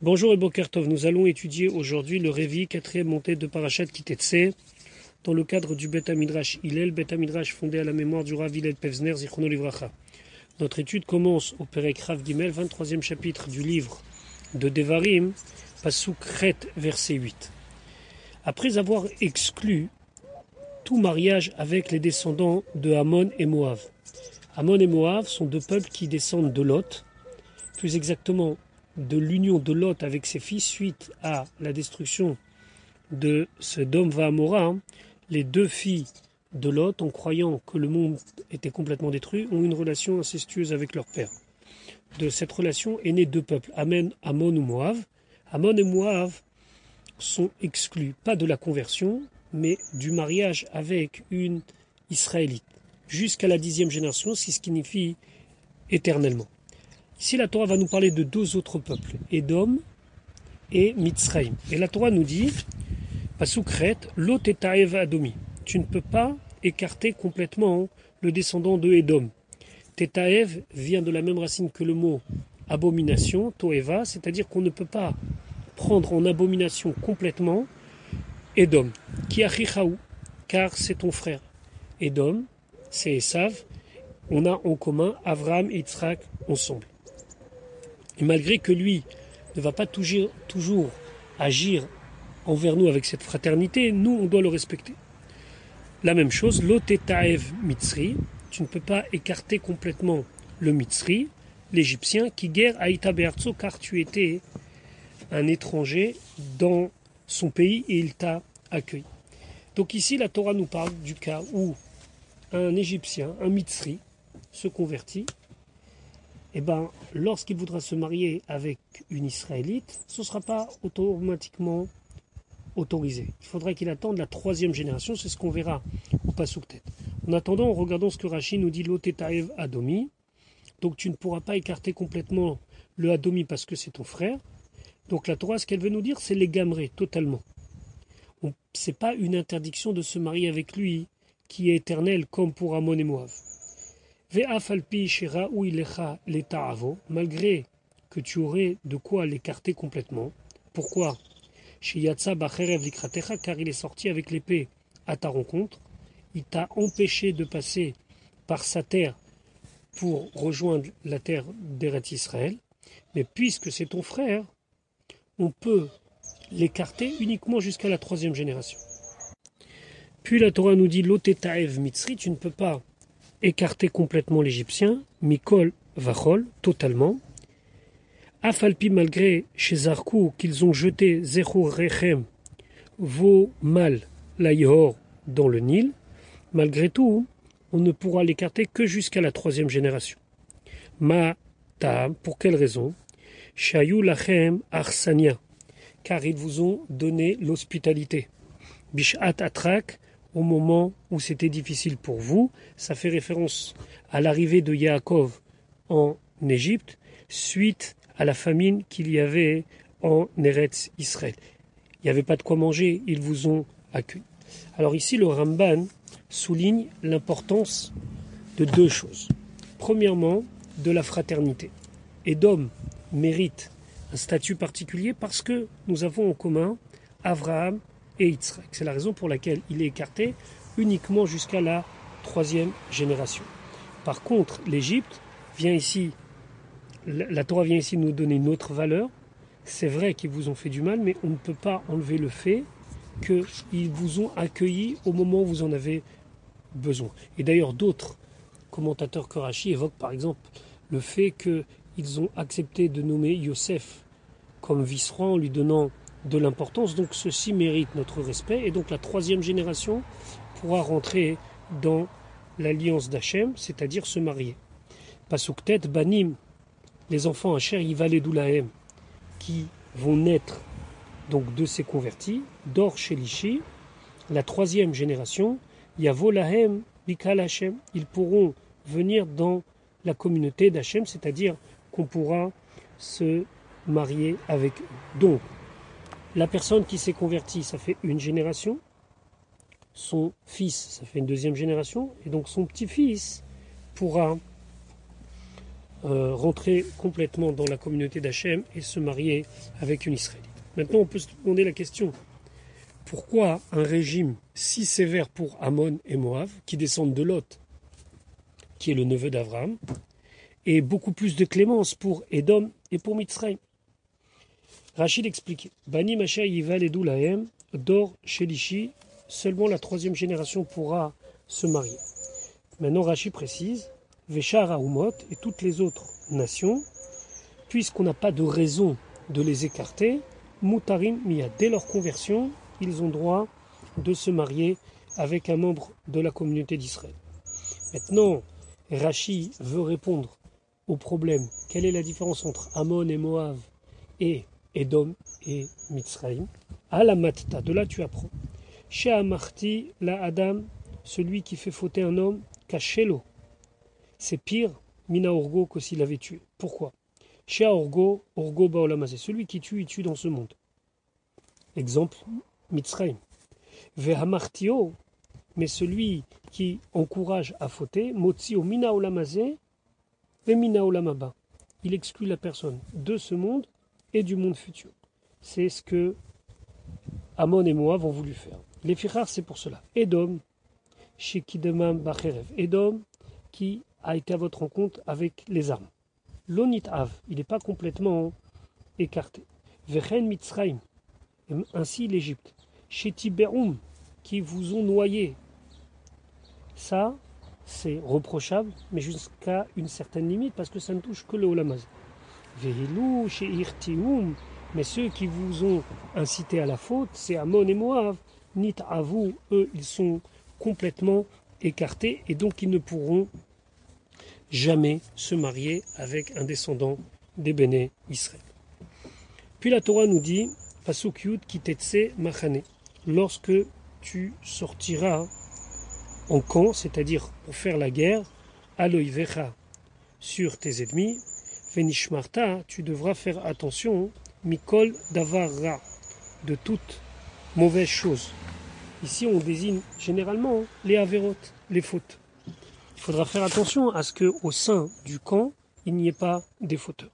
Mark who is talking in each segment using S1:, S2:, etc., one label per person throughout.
S1: Bonjour et Boker Tov, nous allons étudier aujourd'hui le Révi, quatrième montée de Parashat Kitetse, dans le cadre du Bet HaMidrash Hillel, Bet HaMidrash fondé à la mémoire du Rav Hillel Pevzner, Zichrono Livracha. Notre étude commence au Perek Rav Gimel, 23e chapitre du livre de Devarim, Pasuk Chet, verset 8. Après avoir exclu tout mariage avec les descendants de Ammon et Moav. Ammon et Moav sont deux peuples qui descendent de Lot, plus exactement de l'union de Lot avec ses fils suite à la destruction de Sodome et Amora. Les deux filles de Lot, en croyant que le monde était complètement détruit, ont une relation incestueuse avec leur père. De cette relation est né deux peuples, Ammon ou Moav. Ammon et Moav sont exclus, pas de la conversion, mais du mariage avec une Israélite, jusqu'à la 10e génération, ce qui signifie éternellement. Ici, la Torah va nous parler de deux autres peuples, Édom et Mitzraïm. Et la Torah nous dit, Pasukret, Lot et Taev Adomi. Tu ne peux pas écarter complètement le descendant de Édom. Tetaev vient de la même racine que le mot abomination, Toeva, c'est-à-dire qu'on ne peut pas prendre en abomination complètement Édom, qui achichaou, car c'est ton frère. Édom, c'est Esav, on a en commun Avraham et Yitzhak ensemble. Et malgré que lui ne va pas toujours agir envers nous avec cette fraternité, nous, on doit le respecter. La même chose, Lotetaev Mitzri, tu ne peux pas écarter complètement le Mitzri, l'Égyptien, qui guerre Aïta Be'artso, car tu étais un étranger dans son pays et il t'a accueilli. Donc ici, la Torah nous parle du cas où un Égyptien, un Mitzri, se convertit. Eh bien, lorsqu'il voudra se marier avec une Israélite, ce ne sera pas automatiquement autorisé. Il faudra qu'il attende la 3e génération, c'est ce qu'on verra au Pasuk Tet. En attendant, regardons ce que Rashi nous dit, Lotetaev Adomi. Donc tu ne pourras pas écarter complètement le Adomi parce que c'est ton frère. Donc la Torah, ce qu'elle veut nous dire, c'est les gamrer totalement. Ce n'est pas une interdiction de se marier avec lui qui est éternelle comme pour Ammon et Moav. Malgré que tu aurais de quoi l'écarter complètement. Pourquoi? Car il est sorti avec l'épée à ta rencontre. Il t'a empêché de passer par sa terre pour rejoindre la terre d'Eretz Israël. Mais puisque c'est ton frère, on peut l'écarter uniquement jusqu'à la 3e génération. Puis la Torah nous dit Lotetaev Mitzri, tu ne peux pas écarter complètement l'Égyptien, Mikol Vachol, totalement. Afalpi, malgré chez Zarkou, qu'ils ont jeté Zechur Rechem, vos mâles, l'Aïhor, dans le Nil, malgré tout, on ne pourra l'écarter que jusqu'à la 3e génération. Ma Ta'am, pour quelle raison? Shayu Lachem Arsania, car ils vous ont donné l'hospitalité. Bishat Atrak, au moment où c'était difficile pour vous, ça fait référence à l'arrivée de Yaakov en Égypte, suite à la famine qu'il y avait en Eretz Israël. Il n'y avait pas de quoi manger, ils vous ont accueillis. Alors ici, le Ramban souligne l'importance de deux choses. Premièrement, de la fraternité. Édom mérite un statut particulier parce que nous avons en commun Avraham et Yitzhak. C'est la raison pour laquelle il est écarté uniquement jusqu'à la 3e génération. Par contre, l'Égypte vient ici, la Torah vient ici nous donner une autre valeur. C'est vrai qu'ils vous ont fait du mal, mais on ne peut pas enlever le fait qu'ils vous ont accueillis au moment où vous en avez besoin. Et d'ailleurs, d'autres commentateurs que Rashi évoquent par exemple le fait qu'ils ont accepté de nommer Yosef comme vice-roi en lui donnant de l'importance, donc ceci mérite notre respect, et donc la 3e génération pourra rentrer dans l'alliance d'Hachem, c'est-à-dire se marier. Pasuktet, Banim, les enfants Asher, Yivaledulahem, qui vont naître donc de ces convertis, Dor Shelishi, la 3e génération, Yavo Lahem, Bikal Hachem, ils pourront venir dans la communauté d'Hachem, c'est-à-dire qu'on pourra se marier avec eux. Donc, la personne qui s'est convertie, ça fait une génération. Son fils, ça fait une 2e génération. Et donc son petit-fils pourra rentrer complètement dans la communauté d'Hachem et se marier avec une Israélite. Maintenant, on peut se demander la question, pourquoi un régime si sévère pour Ammon et Moab, qui descendent de Lot, qui est le neveu d'Abraham, et beaucoup plus de clémence pour Édom et pour Mitzrayim? Rachid explique, Bani Masha Yival Edou Lahem, Dor Shelishi, seulement la troisième génération pourra se marier. Maintenant, Rachid précise, Veshar Haumot et toutes les autres nations, puisqu'on n'a pas de raison de les écarter, Mutarim Mia, dès leur conversion, ils ont droit de se marier avec un membre de la communauté d'Israël. Maintenant, Rashi veut répondre au problème. Quelle est la différence entre Ammon et Moab et Édom et Mitzrayim? À la matta, de là tu apprends. Chez Amarti, la Adam, celui qui fait fauter un homme, Kachelo. C'est pire, Mina Orgo, que s'il avait tué. Pourquoi? Chez Orgo, Orgo Baolamazé, celui qui tue, il tue dans ce monde. Exemple, Mitzrayim. Vehamartio, mais celui qui encourage à fauter, Motzio Mina Olamazé, ve Mina Olamaba. Il exclut la personne de ce monde et du monde futur. C'est ce que Ammon et Moab ont voulu faire. Les Fichar, c'est pour cela. Édom, chez Kidemam Bacherev. Édom, qui a été à votre rencontre avec les armes. L'onit Av, il n'est pas complètement écarté. Vechen Mitzrayim, ainsi l'Égypte. Chez Tiberum, qui vous ont noyé. Ça, c'est reprochable, mais jusqu'à une certaine limite, parce que ça ne touche que le Olamaz. Vehilou, chez Irtium, mais ceux qui vous ont incité à la faute, c'est Ammon et Moab. Nit à vous, eux, ils sont complètement écartés, et donc ils ne pourront jamais se marier avec un descendant des Béné Israël. Puis la Torah nous dit, Pasuk Yud kitetse machane, lorsque tu sortiras en camp, c'est-à-dire pour faire la guerre, aloivecha, sur tes ennemis, venishmarta, tu devras faire attention, mikol davar ra, de toute mauvaise chose. Ici, on désigne généralement les avérotes, les fautes. Il faudra faire attention à ce qu'au sein du camp, il n'y ait pas des fauteurs.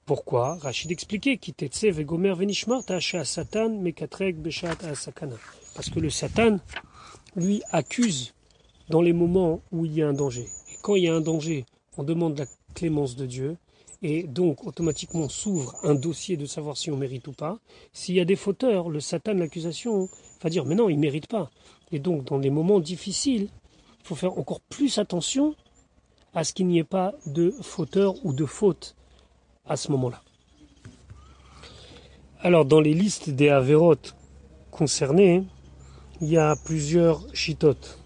S1: Pourquoi? Rachid expliquait Kitetse vegomer venishmarta chez Satan mekatrek beshat asakana. Parce que le Satan, lui, accuse dans les moments où il y a un danger. Et quand il y a un danger, on demande la clémence de Dieu. Et donc, automatiquement, s'ouvre un dossier de savoir si on mérite ou pas. S'il y a des fauteurs, le Satan, l'accusation, va dire, mais non, il ne mérite pas. Et donc, dans les moments difficiles, il faut faire encore plus attention à ce qu'il n'y ait pas de fauteur ou de faute à ce moment-là. Alors, dans les listes des avérotes concernées, il y a plusieurs chitotes.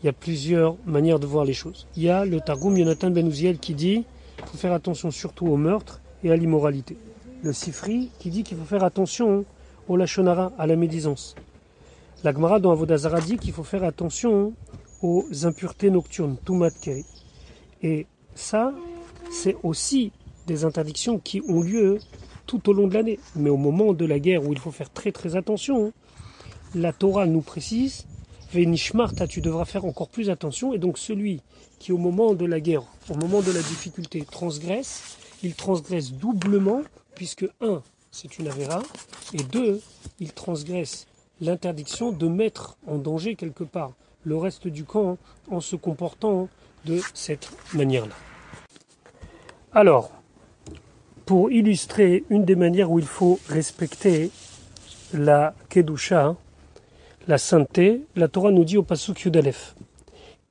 S1: Il y a plusieurs manières de voir les choses. Il y a le Targum Yonatan Ben Uziel qui dit qu'il faut faire attention surtout au meurtre et à l'immoralité. Le Sifri qui dit qu'il faut faire attention au Lachonara, à la médisance. La Gemara dans Avodah Zarah dit qu'il faut faire attention aux impuretés nocturnes, Tumat Keri. Et ça, c'est aussi des interdictions qui ont lieu tout au long de l'année. Mais au moment de la guerre où il faut faire très très attention, la Torah nous précise, Venishmarta, tu devras faire encore plus attention. Et donc celui qui au moment de la guerre, au moment de la difficulté, transgresse, il transgresse doublement, puisque 1, c'est une avéra, et 2, il transgresse l'interdiction de mettre en danger quelque part le reste du camp en se comportant de cette manière-là. Alors, pour illustrer une des manières où il faut respecter la Kedusha, la sainteté, la Torah nous dit au Pasuk Yud Aleph,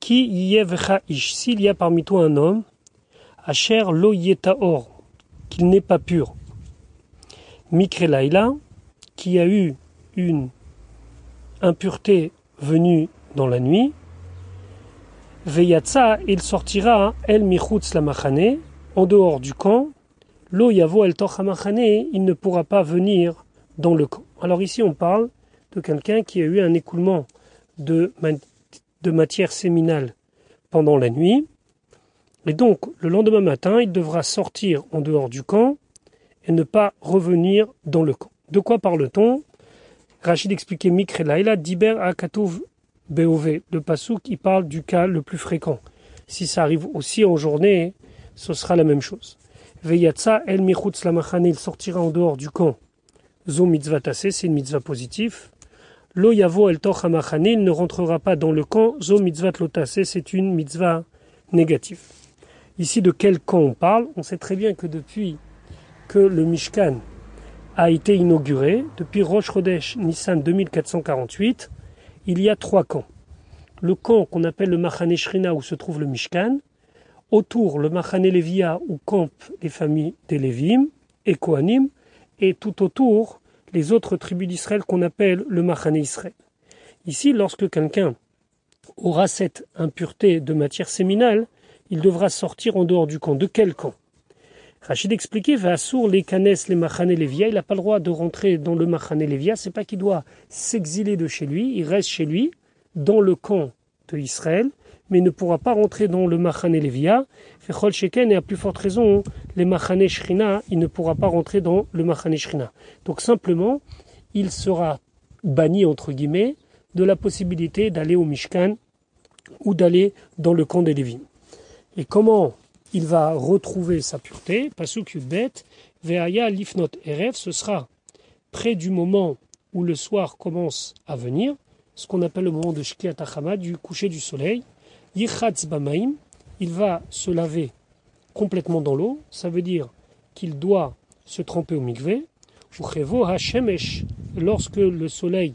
S1: Ki yevecha ish, s'il y a parmi toi un homme, Asher lo yetaor, qu'il n'est pas pur, Mikre Laila, qui a eu une impureté venue dans la nuit, Veyatsa, il sortira el michutz la machane, en dehors du camp, lo yavo el toch machane, il ne pourra pas venir dans le camp. Alors ici on parle de quelqu'un qui a eu un écoulement de matière séminale pendant la nuit. Et donc, le lendemain matin, il devra sortir en dehors du camp et ne pas revenir dans le camp. De quoi parle-t-on? Rachid expliquait Mikre Laila, Diber Akatouv Beové. Le passouk, il parle du cas le plus fréquent. Si ça arrive aussi en journée, ce sera la même chose. Veyatsa el michutz lamachane, il sortira en dehors du camp. Zo mitzvah tassé, c'est une mitzvah positive. Lo yavo el toch hamachane, il ne rentrera pas dans le camp. Zo mitzvah lo tassé, c'est une mitzvah négative. Ici, de quel camp on parle? On sait très bien que depuis que le Mishkan a été inauguré, depuis Rosh Chodesh Nissan 2448, il y a 3 camps. Le camp qu'on appelle le Machane Shrina, où se trouve le Mishkan, autour le Machane Levia, où campent les familles des Lévim et Kohanim, et tout autour les autres tribus d'Israël qu'on appelle le Machane Israël. Ici, lorsque quelqu'un aura cette impureté de matière séminale, il devra sortir en dehors du camp. De quel camp? Rachid expliquait, Vassour les Kanes, les Machane Levia, il n'a pas le droit de rentrer dans le Machane Levia, c'est pas qu'il doit s'exiler de chez lui, il reste chez lui, dans le camp de Israël, mais il ne pourra pas rentrer dans le Machane Levia. Fechol Sheken, et à plus forte raison, les Machane Shrina, il ne pourra pas rentrer dans le Machane Shrina. Donc simplement, il sera banni, entre guillemets, de la possibilité d'aller au Mishkan ou d'aller dans le camp des Lévim. Et comment il va retrouver sa pureté? Pasuk Yudbet, Ve'aya lifnot erev, ce sera près du moment où le soir commence à venir, ce qu'on appelle le moment de Shkiat HaChama, du coucher du soleil. Yichatz bamaim, il va se laver complètement dans l'eau, ça veut dire qu'il doit se tremper au mikvé. Uchevo hashemesh, lorsque le soleil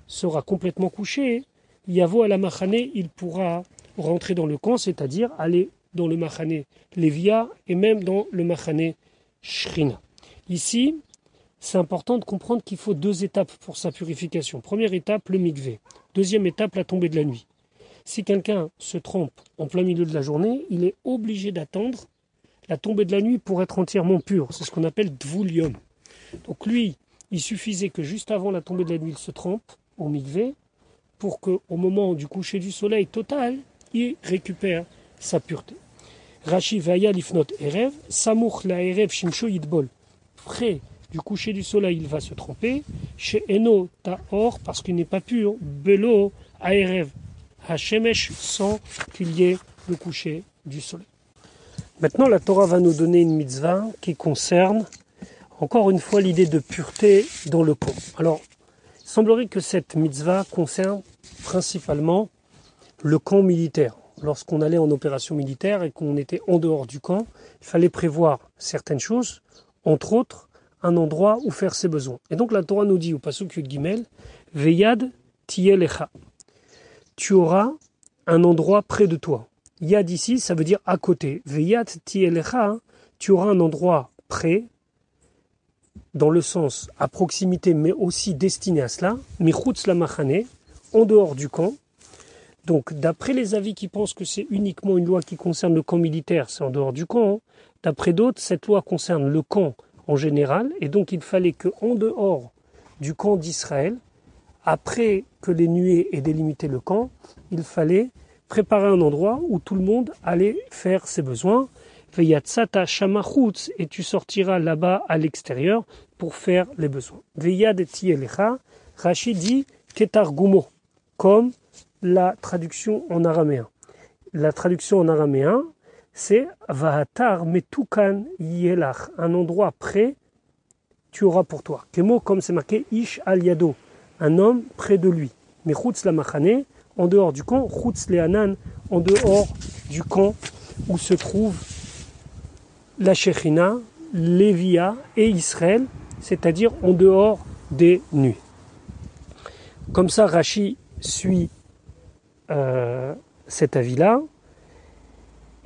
S1: sera complètement couché, yavo à la machane, il pourra rentrer dans le camp, c'est-à-dire aller dans le machane Levia et même dans le machane Shrina. Ici, c'est important de comprendre qu'il faut 2 étapes pour sa purification. Première étape, le mikvé. Deuxième étape, la tombée de la nuit. Si quelqu'un se trempe en plein milieu de la journée, il est obligé d'attendre la tombée de la nuit pour être entièrement pur. C'est ce qu'on appelle dvulium. Donc lui, il suffisait que juste avant la tombée de la nuit, il se trempe au mikvé pour qu'au moment du coucher du soleil total, il récupère sa pureté. Rashi vaya lifnot erev, samuch la erev shimsho yidbol. Près du coucher du soleil, il va se tromper. Chez Eno Taor, parce qu'il n'est pas pur. Belo Aerev Hashemesh, sans qu'il y ait le coucher du soleil. Maintenant, la Torah va nous donner une mitzvah qui concerne, encore une fois, l'idée de pureté dans le camp. Alors, il semblerait que cette mitzvah concerne principalement le camp militaire. Lorsqu'on allait en opération militaire et qu'on était en dehors du camp, il fallait prévoir certaines choses, entre autres, un endroit où faire ses besoins. Et donc la Torah nous dit au pasuk Yud Gimel, Veyad tielecha. Tu auras un endroit près de toi. Yad ici, ça veut dire à côté. Veyad tielecha, tu auras un endroit près, dans le sens à proximité, mais aussi destiné à cela. Michutz la machane, en dehors du camp. Donc d'après les avis qui pensent que c'est uniquement une loi qui concerne le camp militaire, c'est en dehors du camp. D'après d'autres, cette loi concerne le camp en général, et donc il fallait qu'en dehors du camp d'Israël, après que les nuées aient délimité le camp, il fallait préparer un endroit où tout le monde allait faire ses besoins. Veyatsata shamachutz, et tu sortiras là-bas à l'extérieur pour faire les besoins. Veyad tielecha, Rashi dit ketargumo, comme la traduction en araméen. La traduction en araméen, c'est Vahatar metukan yelach, un endroit près, tu auras pour toi. Kemo, comme c'est marqué, Ish al yado, un homme près de lui. Mais chutz la machane, en dehors du camp, chutz le hanan, en dehors du camp où se trouve la Shechina, Lévia et Israël, c'est-à-dire en dehors des nuées. Comme ça, Rashi suit cet avis-là.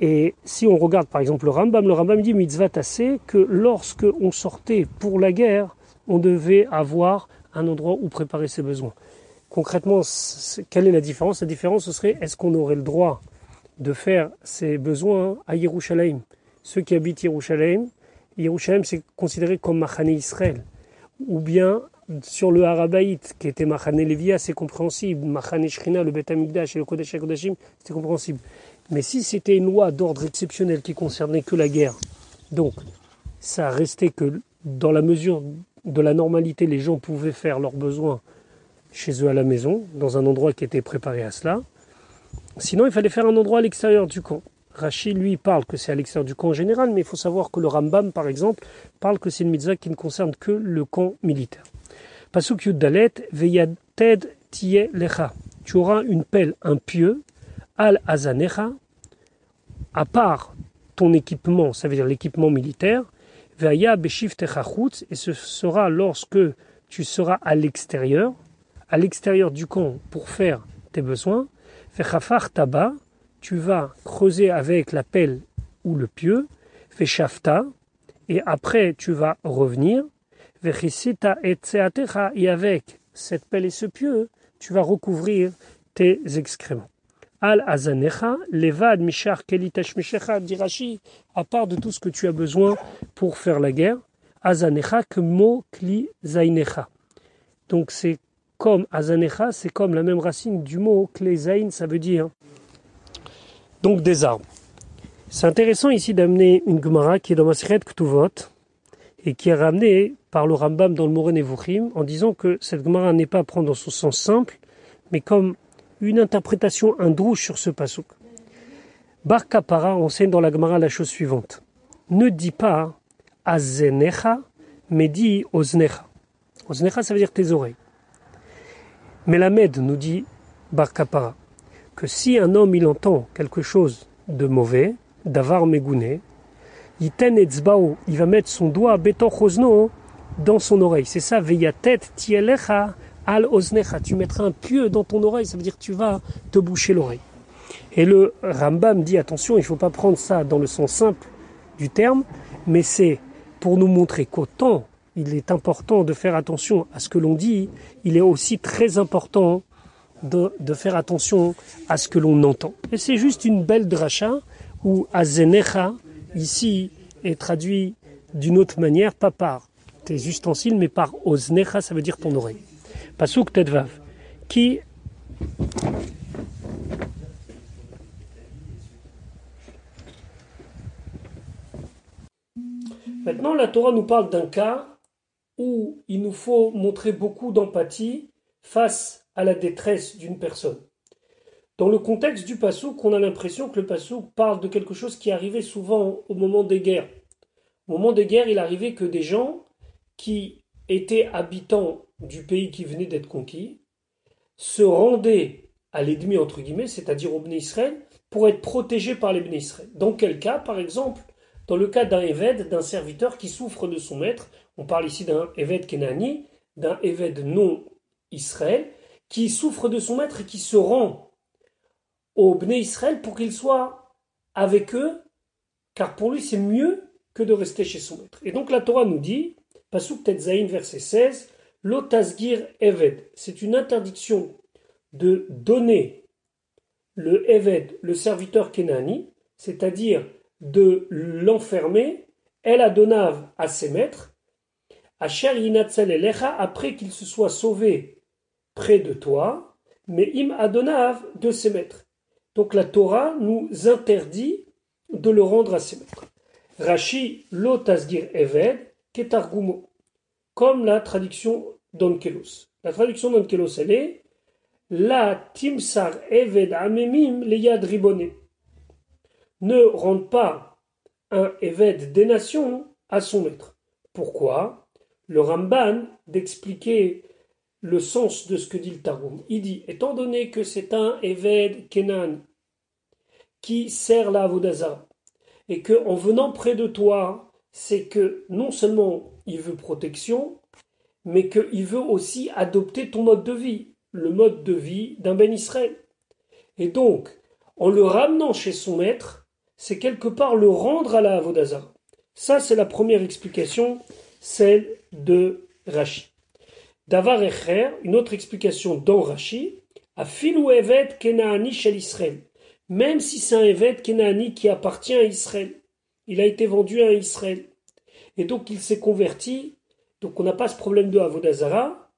S1: Et si on regarde par exemple le Rambam dit mitzvah tassé que lorsque on sortait pour la guerre, on devait avoir un endroit où préparer ses besoins. Concrètement, quelle est la différence? La différence, ce serait, est-ce qu'on aurait le droit de faire ses besoins à Yerushalayim? Ceux qui habitent Yerushalayim, c'est considéré comme Machane Israël. Ou bien sur le Harabaït, qui était Machane Levia, c'est compréhensible. Machane Shrina, le Bet Hamikdash et le Kodesh HaKodashim, c'était compréhensible. Mais si c'était une loi d'ordre exceptionnel qui concernait que la guerre, donc ça restait que dans la mesure de la normalité, les gens pouvaient faire leurs besoins chez eux à la maison, dans un endroit qui était préparé à cela. Sinon, il fallait faire un endroit à l'extérieur du camp. Rashi, lui, parle que c'est à l'extérieur du camp en général, mais il faut savoir que le Rambam, par exemple, parle que c'est une mitzvah qui ne concerne que le camp militaire. Pasuk Yud Dalet, Veyated Tiye Lecha. Tu auras une pelle, un pieu, Al Azanecha, à part ton équipement, ça veut dire l'équipement militaire, Veya Beshif Techachutz, et ce sera lorsque tu seras à l'extérieur du camp pour faire tes besoins, Fechafar Taba, tu vas creuser avec la pelle ou le pieu, Fechafta, et après tu vas revenir, Vechisita et Tseatecha, et avec cette pelle et ce pieu, tu vas recouvrir tes excréments. Al Azanecha, Levad Mishar Kelitesh Mishecha, dit Rashi, à part de tout ce que tu as besoin pour faire la guerre, Azanecha Kmo Kli Zainecha. Donc c'est comme Azanecha, c'est comme la même racine du mot Kli Zain, ça veut dire donc des arbres. C'est intéressant ici d'amener une Gemara qui est dans Masechet Ktuvot et qui est ramenée par le Rambam dans le Moreh Nevuchim en disant que cette Gemara n'est pas à prendre dans son sens simple, mais comme une interprétation, un drouche sur ce pasuk. Bar Kapara enseigne dans la Gemara la chose suivante. Ne dis pas Azenecha, mais dis Oznecha. Oznecha, ça veut dire tes oreilles. Mais la Med nous dit Bar Kapara que si un homme il entend quelque chose de mauvais, d'avar megouné, yiten etzbao, il va mettre son doigt betoch ozno dans son oreille. C'est ça, veyatet tielecha al oznecha. Tu mettras un pieu dans ton oreille, ça veut dire que tu vas te boucher l'oreille. Et le Rambam dit attention, il ne faut pas prendre ça dans le sens simple du terme, mais c'est pour nous montrer qu'autant il est important de faire attention à ce que l'on dit, il est aussi très important de faire attention à ce que l'on entend. Et c'est juste une belle dracha où azenecha, ici, est traduit d'une autre manière, pas par tes ustensiles, mais par oznecha, ça veut dire ton oreille. Pasuk Tedvav, qui maintenant la Torah nous parle d'un cas où il nous faut montrer beaucoup d'empathie face à la détresse d'une personne. Dans le contexte du Passouk, on a l'impression que le Passouk parle de quelque chose qui arrivait souvent au moment des guerres. Au moment des guerres, il arrivait que des gens qui étaient habitants du pays qui venait d'être conquis se rendaient à l'ennemi, entre guillemets, c'est-à-dire au Bnei Israël, pour être protégés par les Bnei Israël. Dans quel cas, par exemple, dans le cas d'un Eved, d'un serviteur qui souffre de son maître, on parle ici d'un Eved Kenani, d'un Eved non Israël, qui souffre de son maître et qui se rend au Bnei Israël pour qu'il soit avec eux, car pour lui c'est mieux que de rester chez son maître. Et donc la Torah nous dit, Pasuk Tetzaïn verset 16, Lo tasgir Eved, c'est une interdiction de donner le Eved, le serviteur Kenani, c'est-à-dire de l'enfermer, El Adonav à ses maîtres, Asher Yinatzel Elecha, après qu'il se soit sauvé près de toi, mais im adonav de ses maîtres. Donc la Torah nous interdit de le rendre à ses maîtres. Rashi lo tasgir eved ketargumo, comme la traduction d'Onkelos. La traduction d'Onkelos, elle est la timsar eved amemim leyad riboné. Ne rende pas un eved des nations à son maître. Pourquoi? Le Ramban d'expliquer le sens de ce que dit le Targum. Il dit, étant donné que c'est un Eved Kenan qui sert la Avodazara, et qu'en venant près de toi, c'est que non seulement il veut protection, mais qu'il veut aussi adopter ton mode de vie, le mode de vie d'un Ben Israël. Et donc, en le ramenant chez son maître, c'est quelque part le rendre à la Avodazara. Ça, c'est la première explication, celle de Rashi. Davar Echer, une autre explication dans Rashi, a filou Eved Kenaani shel Israël. Même si c'est un Eved Kenaani qui appartient à Israël, il a été vendu à Israël. Et donc il s'est converti, donc on n'a pas ce problème de Avodazara.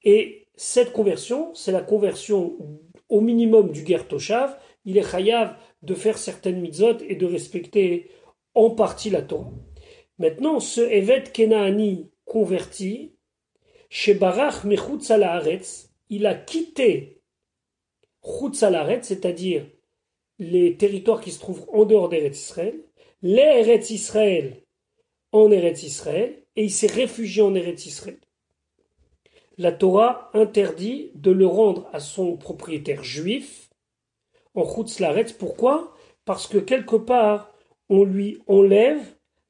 S1: Et cette conversion, c'est la conversion au minimum du Ger Toshav. Il est chayav de faire certaines mitzvot et de respecter en partie la Torah. Maintenant, ce Eved Kenaani converti, chez Barach Mechutz al Haaretz, il a quitté Chutz al Haaretz, c'est-à-dire les territoires qui se trouvent en dehors d'Eretz Israël, les Eretz Israël en Eretz Israël, et il s'est réfugié en Eretz Israël. La Torah interdit de le rendre à son propriétaire juif en Chutz Laaretz. Pourquoi? Parce que quelque part, on lui enlève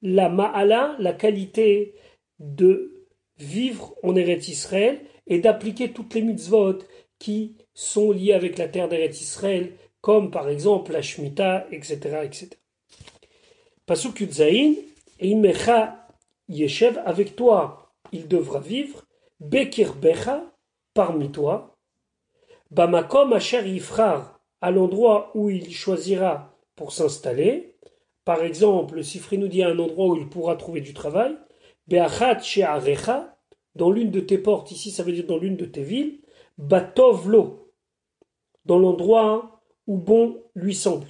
S1: la ma'ala, la qualité de vivre en Eretz Israël et d'appliquer toutes les mitzvot qui sont liées avec la terre d'Eretz Israël, comme par exemple la Shemitah, etc. etc. Pasuk Yudzaïn, et Imecha Yeshev, avec toi il devra vivre, Bekir Becha, parmi toi, Bamakom Asher Yifrar, à l'endroit où il choisira pour s'installer. Par exemple, Sifri nous dit à un endroit où il pourra trouver du travail, Be'achat She'arecha, dans l'une de tes portes, ici ça veut dire dans l'une de tes villes, Batovlo, dans l'endroit où bon lui semble.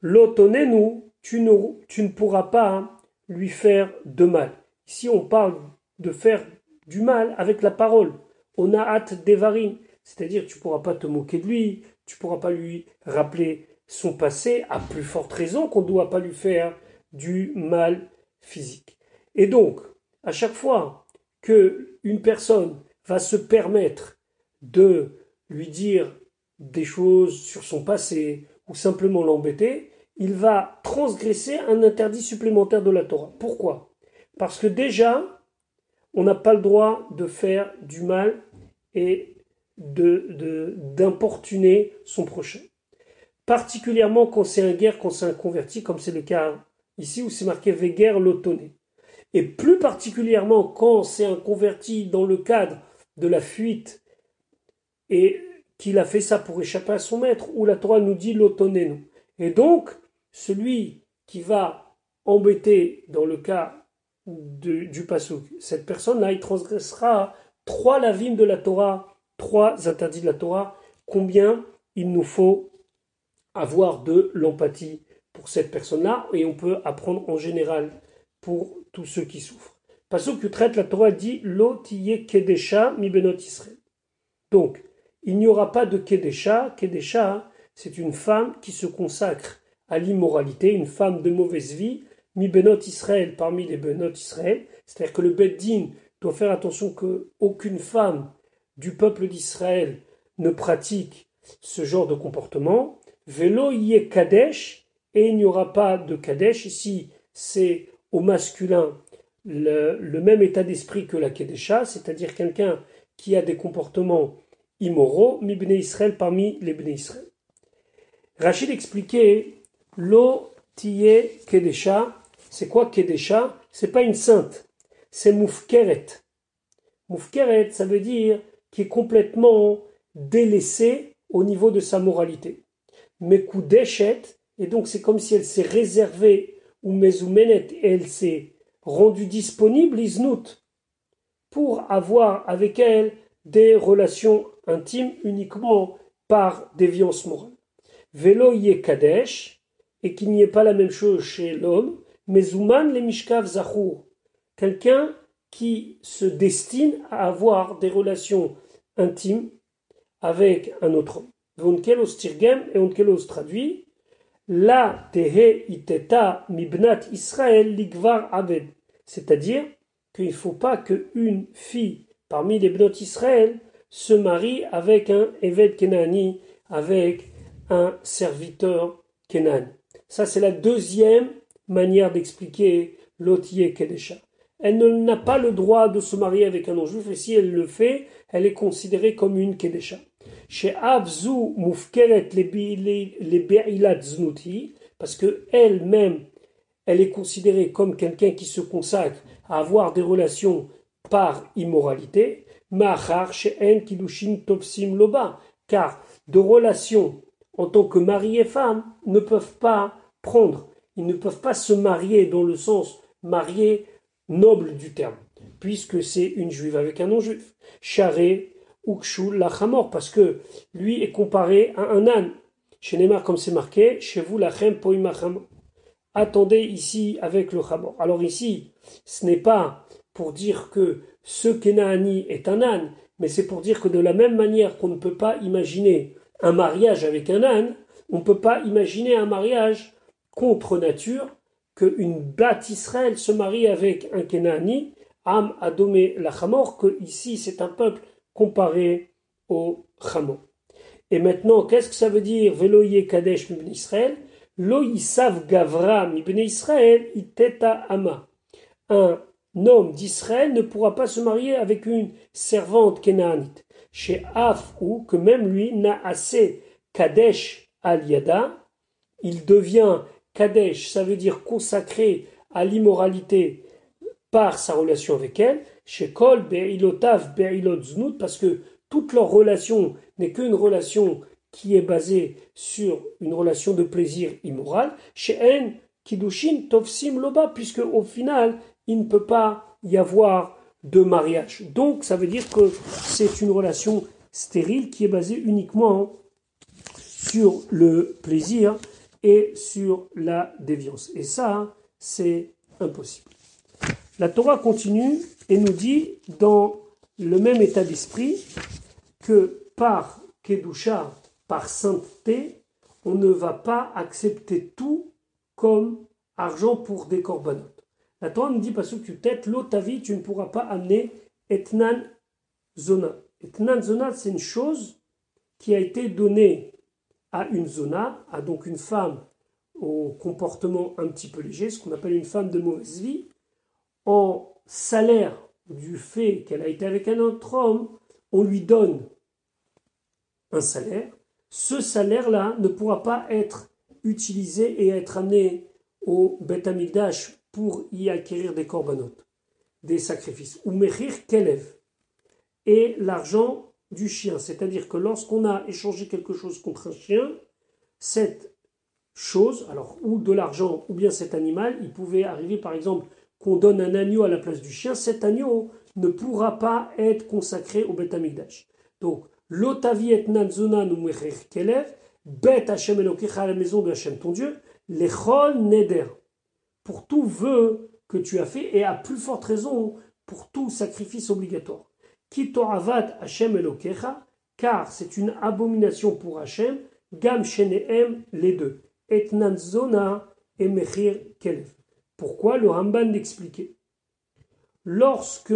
S1: L'otonenu, tu ne pourras pas lui faire de mal. Ici on parle de faire du mal avec la parole. On a hâte devarim, c'est-à-dire tu ne pourras pas te moquer de lui, tu ne pourras pas lui rappeler son passé, à plus forte raison qu'on ne doit pas lui faire du mal physique. Et donc, à chaque fois qu'une personne va se permettre de lui dire des choses sur son passé ou simplement l'embêter, il va transgresser un interdit supplémentaire de la Torah. Pourquoi? Parce que déjà, on n'a pas le droit de faire du mal et d'importuner son prochain. Particulièrement quand c'est un guerre, quand c'est un converti, comme c'est le cas ici où c'est marqué Veger l'otoné. Et plus particulièrement quand c'est un converti dans le cadre de la fuite et qu'il a fait ça pour échapper à son maître, où la Torah nous dit l'otoné. Et donc, celui qui va embêter dans le cas du pasuk, cette personne-là, il transgressera 3 lavim de la Torah, 3 interdits de la Torah. Combien il nous faut avoir de l'empathie pour cette personne-là, et on peut apprendre en général pour tous ceux qui souffrent. Pasuk que traite la Torah dit Lo tiye kedesha mi benot Israël. Donc, il n'y aura pas de kedesha. Kedesha, c'est une femme qui se consacre à l'immoralité, une femme de mauvaise vie, mi benot Israël, parmi les benot Israël, c'est-à-dire que le Bet Din doit faire attention qu'aucune femme du peuple d'Israël ne pratique ce genre de comportement. Velo yé kadesh, et il n'y aura pas de kadesh. Ici, c'est au masculin le même état d'esprit que la kedesha, c'est-à-dire quelqu'un qui a des comportements immoraux, mi bnei Israël, parmi les bnei Israël. Rachid expliquait Lo tiye kedesha. C'est quoi kedesha? C'est pas une sainte, c'est moufkeret. Moufkeret, ça veut dire qui est complètement délaissée au niveau de sa moralité. Mekudeshet, et donc c'est comme si elle s'est réservée, ou mezoumenet, et elle s'est rendue disponible, isnout, pour avoir avec elle des relations intimes uniquement par déviance morale. Velo yé kadesh, et qu'il n'y ait pas la même chose chez l'homme, mezouman le mishkav zachour, quelqu'un qui se destine à avoir des relations intimes avec un autre homme. Vonkelos tirgem, et onkelos traduit, la tehe iteta mibnat Israël ligvar aved, c'est-à-dire qu'il ne faut pas qu'une fille parmi les bnot Israël se marie avec un Eved Kenani, avec un serviteur Kenani. Ça, c'est la deuxième manière d'expliquer l'Otiye Kedesha. Elle n'a pas le droit de se marier avec un non-juif, et si elle le fait, elle est considérée comme une Kedesha. Chez Avzu Mufkeret les Be'ilat Znuti, parce que elle-même, elle est considérée comme quelqu'un qui se consacre à avoir des relations par immoralité, Machar She'en Kiddushin Topsim Loba, car de relations en tant que mari et femme ne peuvent pas prendre, ils ne peuvent pas se marier dans le sens marié noble du terme, puisque c'est une juive avec un non-juif. Charé Ukshu Lachamor, parce que lui est comparé à un âne. Chez Neymar, comme c'est marqué, chez vous Lachem Poimacham. Attendez ici avec le Chamor. Alors ici, ce n'est pas pour dire que ce Kenaani est un âne, mais c'est pour dire que de la même manière qu'on ne peut pas imaginer un mariage avec un âne, on ne peut pas imaginer un mariage contre nature, qu'une Bat Israël se marie avec un Kenaani, Am Adomé la Chamor, que ici c'est un peuple comparé au Chamor. Et maintenant, qu'est-ce que ça veut dire Veloye Kadesh Mibne Israël? Lo Yisav Gavra Mibne Israël Iteta Ama. Un homme d'Israël ne pourra pas se marier avec une servante Kenaanite. Chez Af, ou que même lui n'a assez Kadesh al-Yada, il devient Kadesh, ça veut dire consacré à l'immoralité par sa relation avec elle, chez Kol Be'ilotav Be'ilot Znout, parce que toute leur relation n'est qu'une relation qui est basée sur une relation de plaisir immoral, chez En Kiddushin Tovsim Loba, puisque au final, il ne peut pas y avoir de mariage. Donc, ça veut dire que c'est une relation stérile qui est basée uniquement sur le plaisir et sur la déviance. Et ça, c'est impossible. La Torah continue et nous dit, dans le même état d'esprit, que par Kedusha, par sainteté, on ne va pas accepter tout comme argent pour des korbanot. La Torah nous dit, parce que tu têtes l'otavi, tu ne pourras pas amener etnan zona. Etnan zona, c'est une chose qui a été donnée à une zona, à donc une femme au comportement un petit peu léger, ce qu'on appelle une femme de mauvaise vie, en salaire du fait qu'elle a été avec un autre homme, on lui donne un salaire. Ce salaire-là ne pourra pas être utilisé et être amené au Beth Amikdash pour y acquérir des korbanot, des sacrifices. Ou mechir kelev, et l'argent du chien. C'est-à-dire que lorsqu'on a échangé quelque chose contre un chien, cette chose, alors ou de l'argent ou bien cet animal, il pouvait arriver par exemple qu'on donne un agneau à la place du chien, cet agneau ne pourra pas être consacré au Beth Amikdash. Donc, l'otavi et nanzona nu mecher kelev, Bet Hashem Elokecha, à la maison de Hashem ton Dieu, lechol neder, pour tout vœu que tu as fait, et à plus forte raison pour tout sacrifice obligatoire. Ki toravat Hashem Elokecha, car c'est une abomination pour Hashem, gam shenehem, les deux, et nanzona et mechir kelev. Pourquoi le Ramban l'expliquait? Lorsque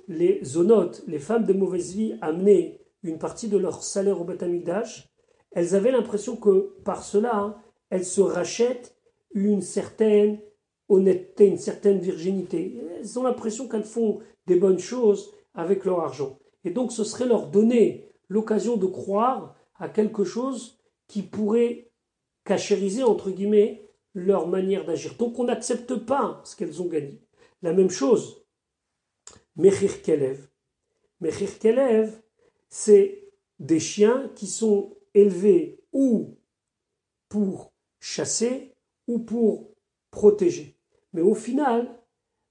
S1: les zonotes, les femmes de mauvaise vie, amenaient une partie de leur salaire au Beth Amikdash, elles avaient l'impression que par cela, elles se rachètent une certaine honnêteté, une certaine virginité. Elles ont l'impression qu'elles font des bonnes choses avec leur argent. Et donc ce serait leur donner l'occasion de croire à quelque chose qui pourrait cachériser, entre guillemets, leur manière d'agir. Donc on n'accepte pas ce qu'elles ont gagné. La même chose, Mechir Kelev. Mechir Kelev, c'est des chiens qui sont élevés ou pour chasser ou pour protéger. Mais au final,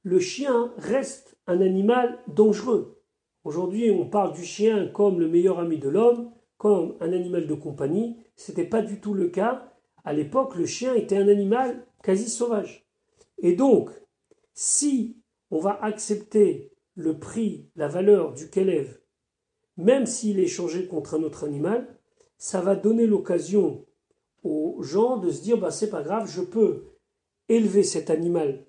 S1: le chien reste un animal dangereux. Aujourd'hui, on parle du chien comme le meilleur ami de l'homme, comme un animal de compagnie. Ce n'était pas du tout le cas. À l'époque, le chien était un animal quasi sauvage. Et donc, si on va accepter le prix, la valeur du kelev, même s'il est échangé contre un autre animal, ça va donner l'occasion aux gens de se dire, c'est pas grave, je peux élever cet animal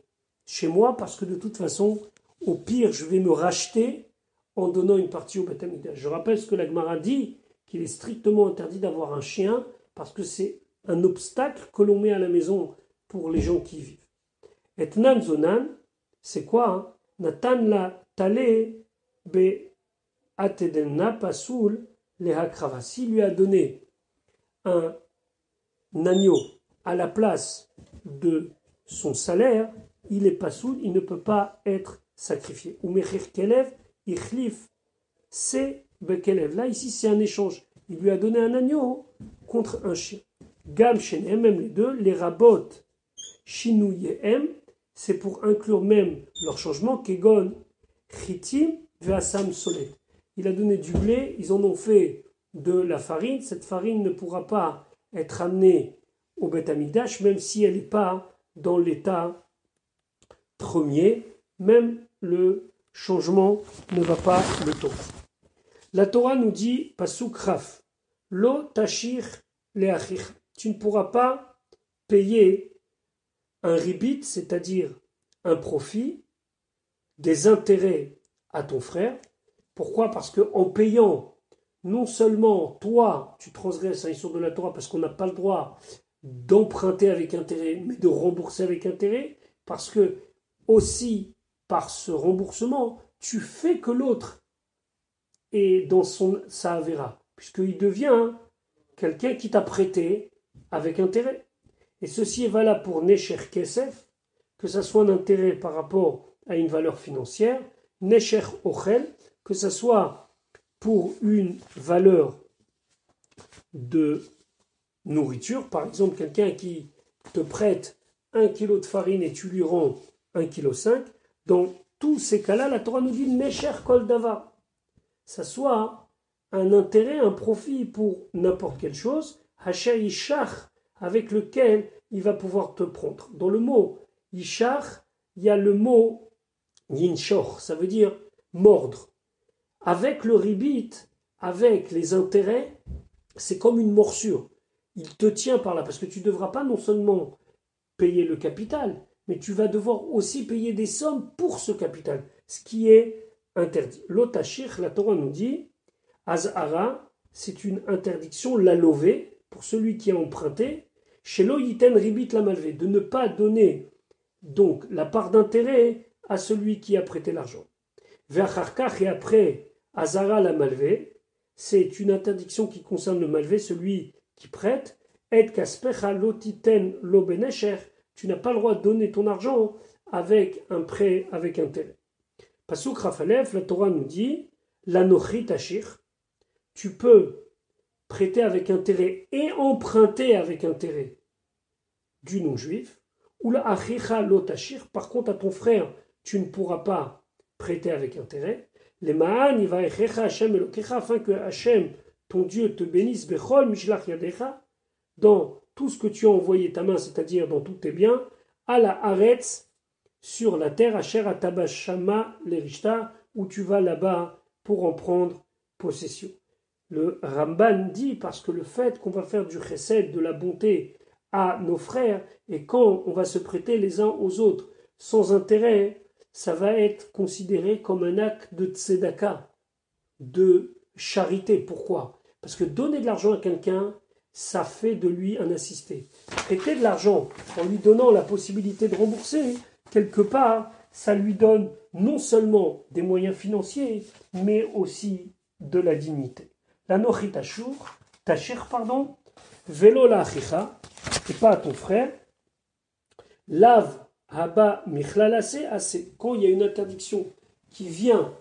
S1: chez moi parce que de toute façon, au pire, je vais me racheter en donnant une partie au Beth Amikdash. Je rappelle ce que la Gemara dit, qu'il est strictement interdit d'avoir un chien parce que c'est un obstacle que l'on met à la maison pour les gens qui y vivent. Et nanzonan, c'est quoi? Natan la tale be atedena pasoul le hakrava. S'il lui a donné un agneau à la place de son salaire, il est pasoul, il ne peut pas être sacrifié. Ou mechir kelev, ichlif, c'est bekelev. Là, ici, c'est un échange. Il lui a donné un agneau contre un chien. Gam shenem, même les deux, les rabot shinouyehem, c'est pour inclure même leur changement, kegon chitim ve'asam solet. Il a donné du blé, ils en ont fait de la farine. Cette farine ne pourra pas être amenée au Beth Amikdash, même si elle n'est pas dans l'état premier, même le changement ne va pas le tour. La Torah nous dit, Pasuk Raf, Lo tashir leachich. Tu ne pourras pas payer un ribit, c'est-à-dire un profit, des intérêts à ton frère. Pourquoi? Parce qu'en payant, non seulement toi, tu transgresses un issur de la Torah parce qu'on n'a pas le droit d'emprunter avec intérêt, mais de rembourser avec intérêt, parce que aussi par ce remboursement, tu fais que l'autre est dans sa avéra, puisqu'il devient quelqu'un qui t'a prêté avec intérêt. Et ceci est valable pour Nesher Kesef, que ce soit un intérêt par rapport à une valeur financière, Nesher Ochel, que ce soit pour une valeur de nourriture, par exemple quelqu'un qui te prête 1 kilo de farine et tu lui rends 1,5 kg, dans tous ces cas-là, la Torah nous dit Nesher Kol Davar. Ça soit un intérêt, un profit pour n'importe quelle chose, Hacher Ishach, avec lequel il va pouvoir te prendre. Dans le mot Ishach, il y a le mot Yinshor, ça veut dire mordre. Avec le ribit, avec les intérêts, c'est comme une morsure. Il te tient par là, parce que tu ne devras pas non seulement payer le capital, mais tu vas devoir aussi payer des sommes pour ce capital, ce qui est interdit. L'otashir, la Torah nous dit, Azhara, c'est une interdiction, la lové, pour celui qui a emprunté, chez l'oyiten ribit la malvé, de ne pas donner donc la part d'intérêt à celui qui a prêté l'argent. Ve'acharkach, et après, Azhara la malvé, c'est une interdiction qui concerne le malvé, celui qui prête, et kaspecha lotiten lo benesher, tu n'as pas le droit de donner ton argent avec un prêt avec intérêt. Pasuk Rafalev, la Torah nous dit, l'anochi tashir, tu peux prêter avec intérêt et emprunter avec intérêt du non-juif, ou la achicha lo tashir, par contre à ton frère, tu ne pourras pas prêter avec intérêt. Les ma'an, il va echecha Hashem elokecha, afin que Hashem, ton Dieu, te bénisse, bechol mishlach yadecha, dans tout ce que tu as envoyé ta main, c'est-à-dire dans tous tes biens, à la Haaretz, sur la terre, Asher Atabashama l'Erishta, où tu vas là-bas pour en prendre possession. Le Ramban dit, parce que le fait qu'on va faire du chesed, de la bonté à nos frères, et quand on va se prêter les uns aux autres sans intérêt, ça va être considéré comme un acte de tzedaka, de charité. Pourquoi? Parce que donner de l'argent à quelqu'un, ça fait de lui un assisté. Prêter de l'argent en lui donnant la possibilité de rembourser, quelque part, ça lui donne non seulement des moyens financiers, mais aussi de la dignité. La nochi tachir, vélo la achicha, et pas à ton frère, lave haba michlalase assez. Quand il y a une interdiction qui vient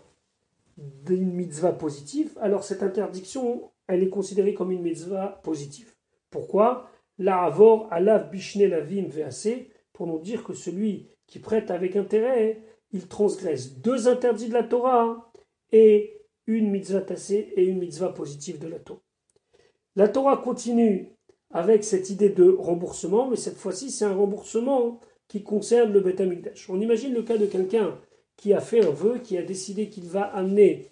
S1: d'une mitzvah positive, alors cette interdiction, elle est considérée comme une mitzvah positive. Pourquoi? La avor alav bishne lavim vease, pour nous dire que celui qui prête avec intérêt, il transgresse 2 interdits de la Torah et une mitzvah tassée et une mitzvah positive de la Torah. La Torah continue avec cette idée de remboursement, mais cette fois-ci c'est un remboursement qui concerne le Beth Amikdash. On imagine le cas de quelqu'un qui a fait un vœu, qui a décidé qu'il va amener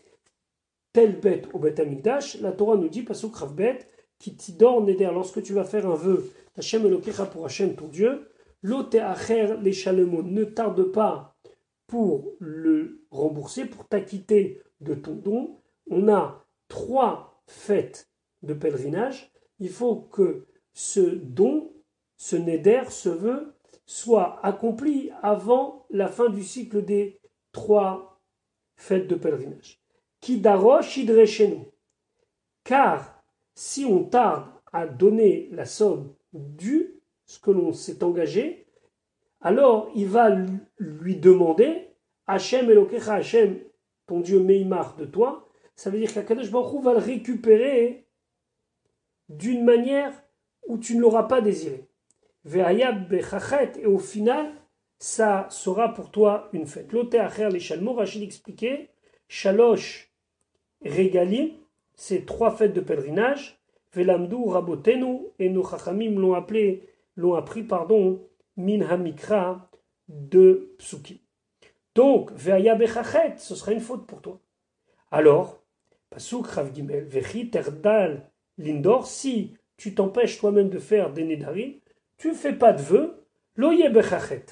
S1: telle bête au Beth Amikdash. La Torah nous dit, pasuk Rav Bet, qui tidor neder, lorsque tu vas faire un vœu, Hashem Elokecha pour Hashem ton Dieu, lo te'acher les chalemon, ne tarde pas pour le rembourser, pour t'acquitter de ton don. On a 3 fêtes de pèlerinage. Il faut que ce don, ce neder, ce vœu, soit accompli avant la fin du cycle des 3 fêtes de pèlerinage. Qui darosh idrechenu. Car si on tarde à donner la somme due, ce que l'on s'est engagé, alors il va lui demander Hashem Elokecha, Hashem, ton Dieu Meimar de toi. Ça veut dire qu'Akadosh Baruch Hu va le récupérer d'une manière où tu ne l'auras pas désiré. Ve'ayab bechachet, et au final, ça sera pour toi une fête. L'oté acher les chalmo, Rachid expliquait, Shalosh Regalim, c'est 3 fêtes de pèlerinage. Velamdu Rabotenu, et nos chachamim l'ont appris, Min Hamikra de Psuki. Donc, Ve'ayab bechachet, ce sera une faute pour toi. Alors, Pasuk Rav Gimel, Vechi Terdal l'indor, si tu t'empêches toi-même de faire des nedarim, tu ne fais pas de vœux, loye bechachet.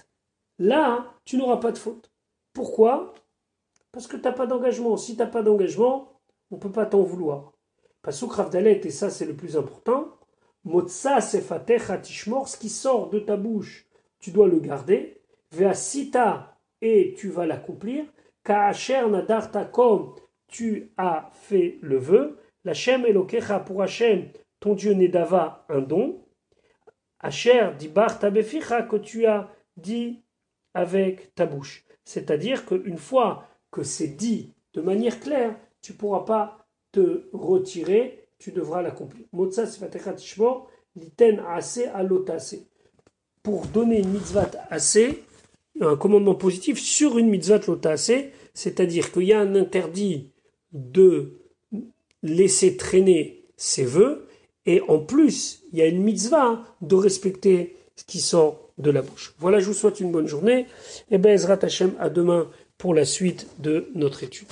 S1: Là, tu n'auras pas de faute. Pourquoi? Parce que tu n'as pas d'engagement. Si tu n'as pas d'engagement, on ne peut pas t'en vouloir. Pasuk Ravdalet, et ça c'est le plus important, Motsa sefatecha tishmor, ce qui sort de ta bouche, tu dois le garder. Veasita, et tu vas l'accomplir. Ka'asher nadarta, comme tu as fait le vœu. L'Hachem Elokecha, pour Hachem, ton Dieu Nedava, un don. Asher dibarta beficha, que tu as dit avec ta bouche. C'est-à-dire qu'une fois que c'est dit de manière claire, tu ne pourras pas te retirer, tu devras l'accomplir. Motsa sefatecha tishmor, liten ase alotase. Pour donner une mitzvah assez, un commandement positif sur une mitzvah lotase, c'est-à-dire qu'il y a un interdit de laisser traîner ses vœux, et en plus, il y a une mitzvah de respecter ce qui sort de la bouche. Voilà, je vous souhaite une bonne journée, et Ezrat Hashem, à demain pour la suite de notre étude.